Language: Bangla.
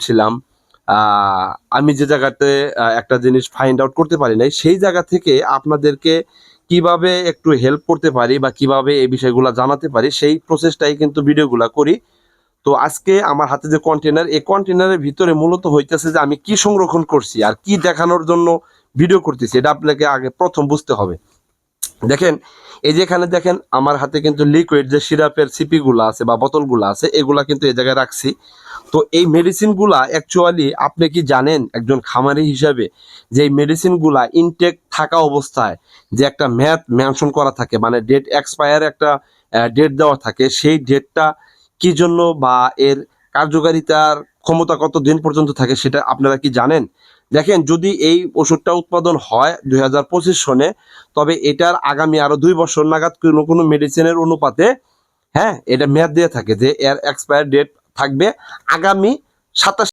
ছিলাম আমি যে জায়গাতে একটা জিনিস ফাইন্ড আউট করতে পারি নাই, সেই জায়গা থেকে আপনাদেরকে কিভাবে একটু হেল্প করতে পারি বা কিভাবে এই বিষয়গুলো জানাতে পারি, সেই প্রসেসটাই কিন্তু ভিডিওগুলো করি। তো আজকে আমার হাতে যে কন্টেনার, এই কন্টেনারের ভিতরে মূলত হইতেছে যে আমি কি সংরক্ষণ করছি আর কি দেখানোর জন্য ভিডিও করতেছি, এটা আপনাকে আগে প্রথম বুঝতে হবে। দেখেন, এই যে এখানে দেখেন আমার হাতে কিন্তু লিকুইড যে সিরাপের সিপিগুলো আছে বা বোতলগুলো আছে, এগুলা কিন্তু এই জায়গায় রাখছি। তো এই মেডিসিনগুলা অ্যাকচুয়ালি আপনি কি জানেন একজন খামারি হিসাবে, যে এই মেডিসিনগুলা ইনটেক থাকা অবস্থায় যে একটা মেয়াদ মেনশন করা থাকে, মানে ডেট এক্সপায়ার একটা ডেট দেওয়া থাকে, সেই ডেটটা কি জন্য বা এর কার্যকারিতার ক্ষমতা কত দিন পর্যন্ত থাকে সেটা আপনারা কি জানেন? দেখেন, যদি এই ওষুধটা উৎপাদন হয় 2025 সনে, তবে এটার আগামী আরো 2 বছর নাগাদ কোনো কোনো মেডিসিনের অনুপাতে, হ্যাঁ, এটা মেয়াদ দিয়ে থাকে যে এর এক্সপায়ার ডেট থাকবে আগামী 27